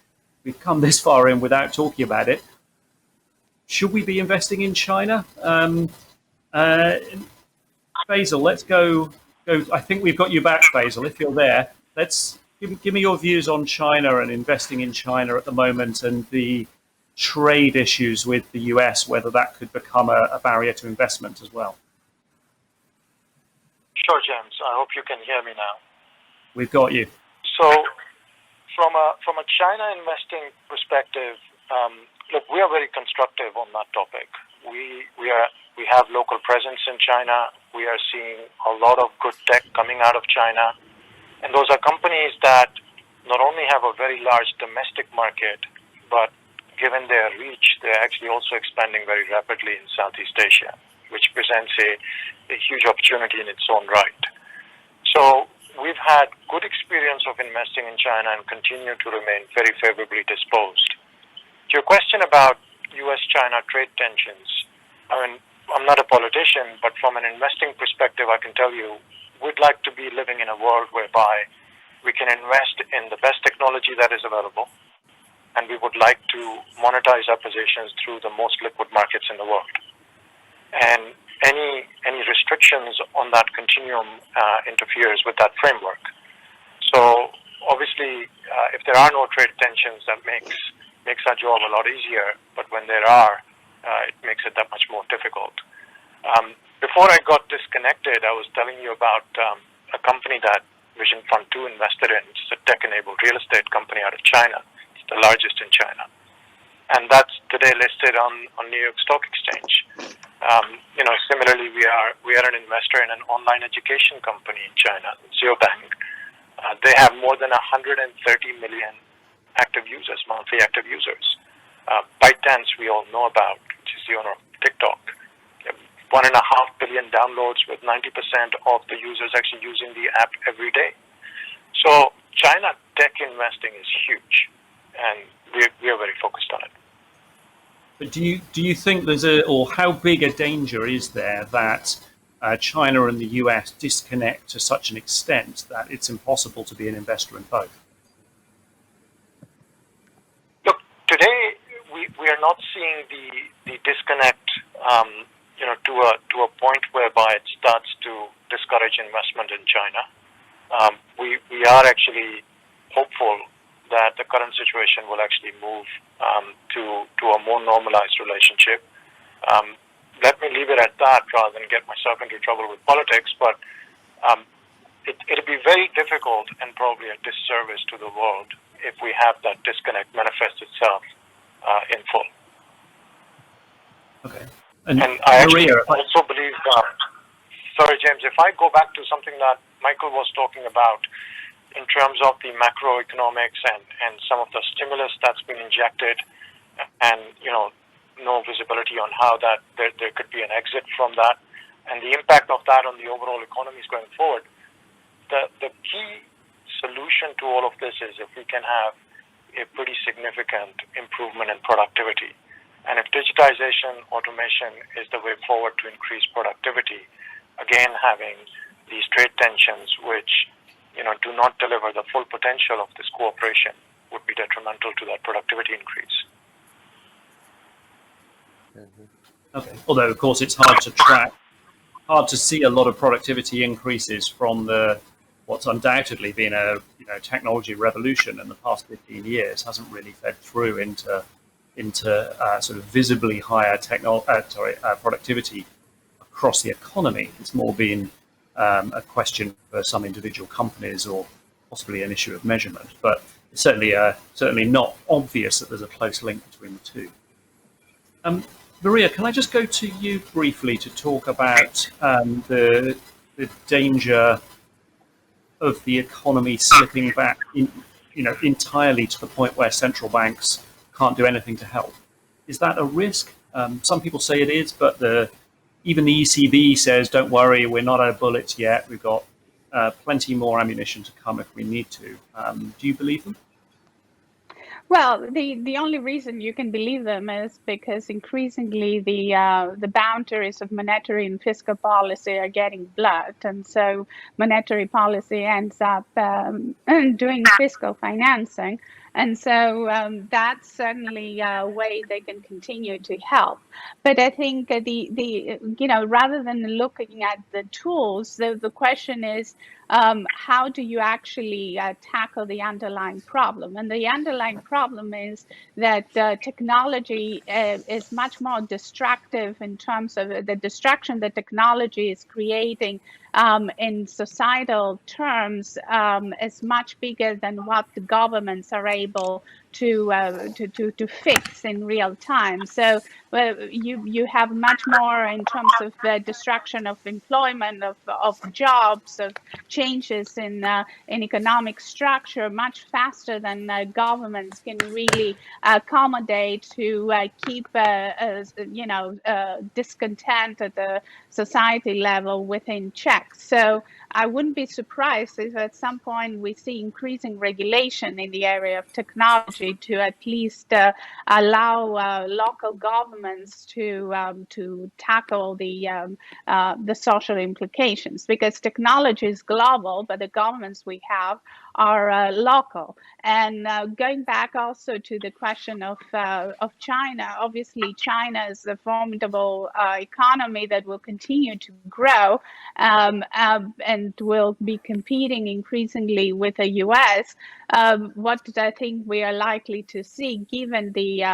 S1: We've come this far in without talking about it. Should we be investing in China? Faisal, let's go. I think we've got you back, Faisal, if you're there. Let's give me your views on China and investing in China at the moment, and the trade issues with the US, whether that could become a barrier to investment as well.
S6: Sure, James. I hope you can hear me now.
S1: We've got you.
S6: So, from a China investing perspective, look, we are very constructive on that topic. We have local presence in China. We are seeing a lot of good tech coming out of China, and those are companies that not only have a very large domestic market, but given their reach, they're actually also expanding very rapidly in Southeast Asia, which presents a huge opportunity in its own right. So we've had good experience of investing in China and continue to remain very favorably disposed. To your question about US-China trade tensions, I mean, I'm not a politician, but from an investing perspective, I can tell you we'd like to be living in a world whereby we can invest in the best technology that is available, and we would like to monetize our positions through the most liquid markets in the world. And any restrictions on that continuum interferes with that framework. So obviously, if there are no trade tensions, that makes our job a lot easier. But when there are, it makes it that much more difficult. Before I got disconnected, I was telling you about a company that Vision Fund 2 invested in. It's a tech-enabled real estate company out of China. It's the largest in China, and that's today listed on New York Stock Exchange. Similarly, we are an investor in an online education company in China, SoftBank. They have more than 130 million active users, monthly active users. ByteDance, we all know about, which is the owner of TikTok. 1.5 billion downloads with 90% of the users actually using the app every day. So China tech investing is huge, and we are very focused on it.
S1: But do you think or how big a danger is there that China and the US disconnect to such an extent that it's impossible to be an investor in both?
S6: Look, today we are not seeing the disconnect to a point whereby it starts to discourage investment in China. We are actually hopeful that the current situation will actually move to a more normalized relationship. Let me leave it at that rather than get myself into trouble with politics, but it'll be very difficult and probably a disservice to the world if we have that disconnect manifest itself in full.
S1: Okay.
S6: And I actually also believe, sorry, James, if I go back to something that Michael was talking about in terms of the macroeconomics and some of the stimulus that's been injected, and no visibility on how that there could be an exit from that, and the impact of that on the overall economies going forward, the key solution to all of this is if we can have a pretty significant improvement in productivity. And if digitization, automation is the way forward to increase productivity, again, having these trade tensions which do not deliver the full potential of this cooperation would be detrimental to that productivity increase.
S1: Okay. Although, of course, it's hard to track, hard to see a lot of productivity increases from what's undoubtedly been a technology revolution in the past 15 years hasn't really fed through into sort of visibly higher productivity across the economy. It's more been a question for some individual companies or possibly an issue of measurement. But it's certainly not obvious that there's a close link between the two. Maria, can I just go to you briefly to talk about the danger of the economy slipping back entirely to the point where central banks can't do anything to help? Is that a risk? Some people say it is, but even the ECB says, don't worry, we're not out of bullets yet. We've got plenty more ammunition to come if we need to. Do you believe them?
S3: Well, the only reason you can believe them is because increasingly the boundaries of monetary and fiscal policy are getting blurred, and so monetary policy ends up doing fiscal financing. And so that's certainly a way they can continue to help. But I think rather than looking at the tools, the question is, how do you actually tackle the underlying problem? And the underlying problem is that technology is much more destructive in terms of the destruction that technology is creating in societal terms is much bigger than what the governments are able to fix in real time. So you have much more in terms of the destruction of employment, of jobs, of changes in economic structure much faster than governments can really accommodate to keep discontent at the society level within check. So I wouldn't be surprised if at some point we see increasing regulation in the area of technology to at least allow local governments to tackle the social implications, because technology is global, but the governments we have are local. And going back also to the question of China, obviously China is a formidable economy that will continue to grow and will be competing increasingly with the US. What I think we are likely to see, given the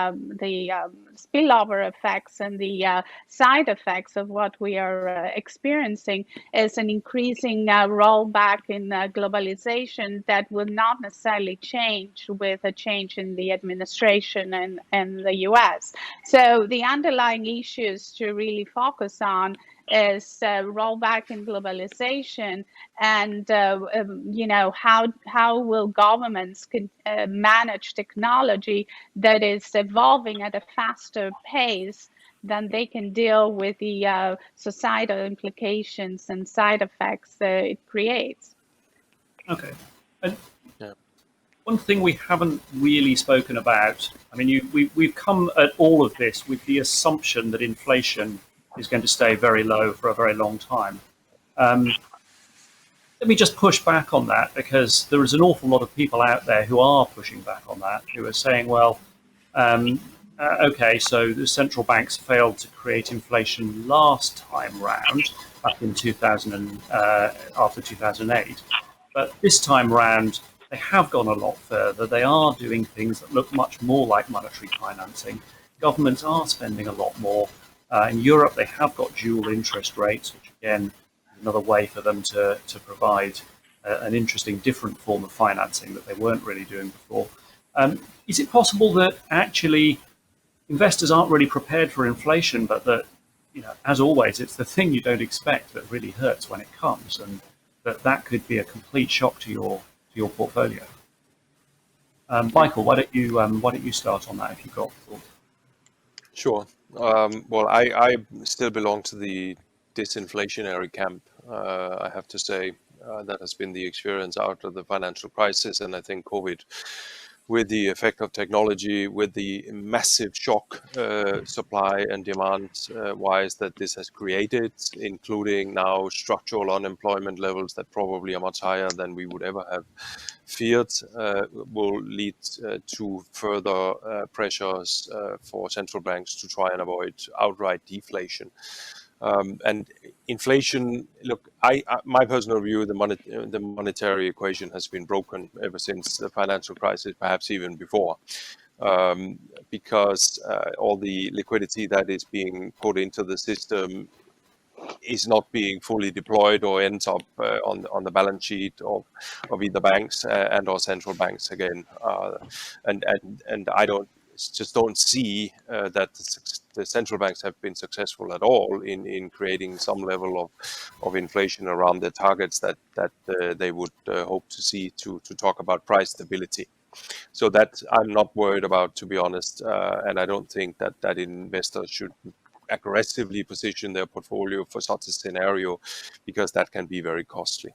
S3: spillover effects and the side effects of what we are experiencing, is an increasing rollback in globalization that will not necessarily change with a change in the administration and the US. So the underlying issues to really focus on is rollback in globalization, and how will governments manage technology that is evolving at a faster pace than they can deal with the societal implications and side effects it creates.
S1: Okay. And
S2: Yeah.
S1: one thing we haven't really spoken about, I mean, we've come at all of this with the assumption that inflation is going to stay very low for a very long time. Let me just push back on that, because there is an awful lot of people out there who are pushing back on that, who are saying, well, okay, so the central banks failed to create inflation last time round, back in 2000 after 2008, but this time round they have gone a lot further. They are doing things that look much more like monetary financing. Governments are spending a lot more. In Europe, they have got dual interest rates, which again is another way for them to provide an interesting different form of financing that they weren't really doing before. Is it possible that actually investors aren't really prepared for inflation, but that, as always, it's the thing you don't expect that really hurts when it comes, and that could be a complete shock to your portfolio? Michael, why don't you start on that if you've got thoughts?
S2: Sure. Well, I still belong to the disinflationary camp. I have to say that has been the experience out of the financial crisis, and I think COVID, with the effect of technology, with the massive shock supply and demand wise that this has created, including now structural unemployment levels that probably are much higher than we would ever have feared, will lead to further pressures for central banks to try and avoid outright deflation. And inflation, look, my personal view, the monetary equation has been broken ever since the financial crisis, perhaps even before, because all the liquidity that is being put into the system is not being fully deployed or ends up on the balance sheet of either banks and or central banks again, and I just don't see that the central banks have been successful at all in creating some level of inflation around the targets that they would hope to see to talk about price stability. So that I'm not worried about, to be honest, and I don't think that investors should aggressively position their portfolio for such a scenario, because that can be very costly.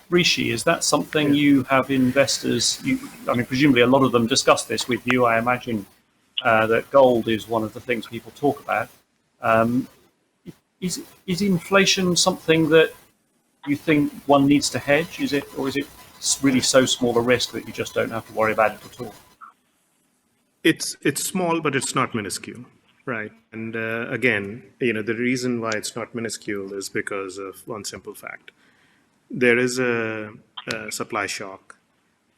S1: Rishi, is that something you have investors, I mean, presumably a lot of them discuss this with you. I imagine that gold is one of the things people talk about. Is inflation something that you think one needs to hedge? Is it really so small a risk that you just don't have to worry about it at all?
S5: It's small, but it's not minuscule, right? And again, the reason why it's not minuscule is because of one simple fact. There is a supply shock,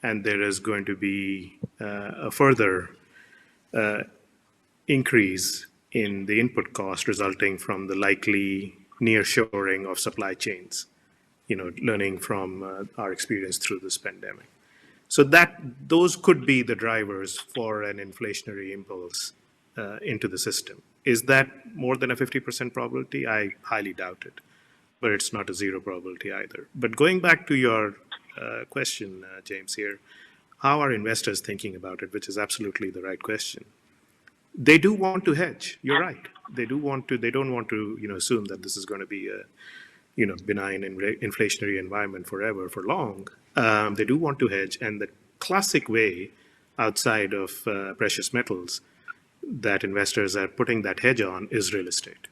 S5: and there is going to be a further increase in the input cost resulting from the likely nearshoring of supply chains, learning from our experience through this pandemic. So those could be the drivers for an inflationary impulse into the system. Is that more than a 50% probability? I highly doubt it, but it's not a zero probability either. But going back to your question, James, here, how are investors thinking about it, which is absolutely the right question. They do want to hedge. You're right. They don't want to, assume that this is going to be benign inflationary environment forever, for long. They do want to hedge, and the classic way outside of precious metals that investors are putting that hedge on is real estate.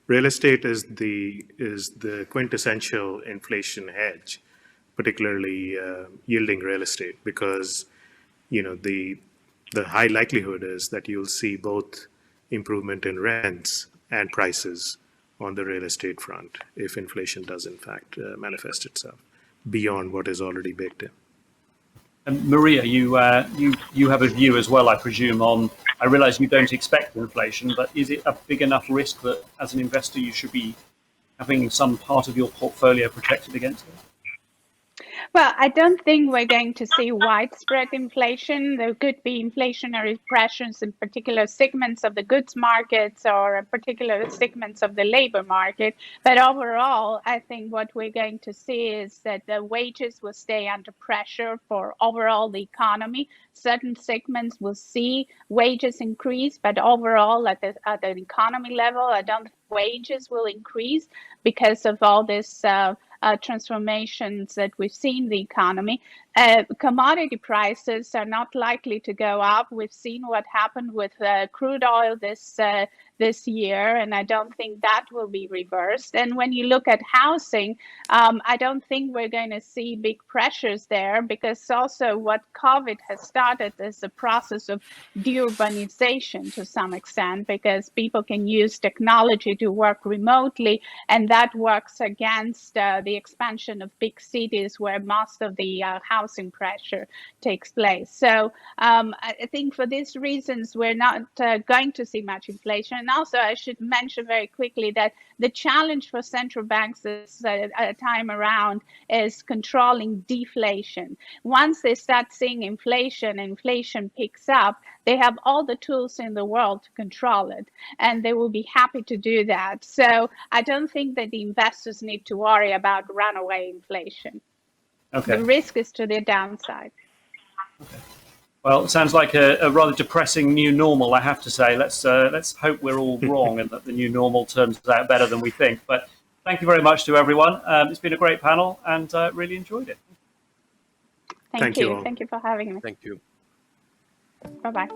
S5: Real estate is the quintessential inflation hedge, particularly yielding real estate, because the high likelihood is that you'll see both improvement in rents and prices on the real estate front if inflation does in fact manifest itself beyond what is already baked in.
S1: And Maria, you have a view as well, I presume, on. I realise you don't expect inflation, but is it a big enough risk that, as an investor, you should be having some part of your portfolio protected against it?
S3: Well, I don't think we're going to see widespread inflation. There could be inflationary pressures in particular segments of the goods markets or particular segments of the labor market. But overall, I think what we're going to see is that the wages will stay under pressure for overall the economy. Certain segments will see wages increase, but overall at the economy level, I don't think wages will increase because of all this transformations that we've seen in the economy. Commodity prices are not likely to go up. We've seen what happened with crude oil this year, and I don't think that will be reversed. And when you look at housing, I don't think we're going to see big pressures there, because also what COVID has started is a process of deurbanization to some extent, because people can use technology to work remotely, and that works against the expansion of big cities where most of the housing pressure takes place. So I think for these reasons, we're not going to see much inflation. And also, I should mention very quickly that the challenge for central banks this time around is controlling deflation. Once they start seeing inflation picks up, they have all the tools in the world to control it, and they will be happy to do that. So I don't think that the investors need to worry about runaway inflation. Okay. The risk is to the downside.
S1: Okay. Well, it sounds like a rather depressing new normal, I have to say. Let's hope we're all wrong and that the new normal turns out better than we think. But thank you very much to everyone. It's been a great panel, and really enjoyed it.
S3: Thank you. Thank you for having me.
S2: Thank you.
S3: Bye-bye.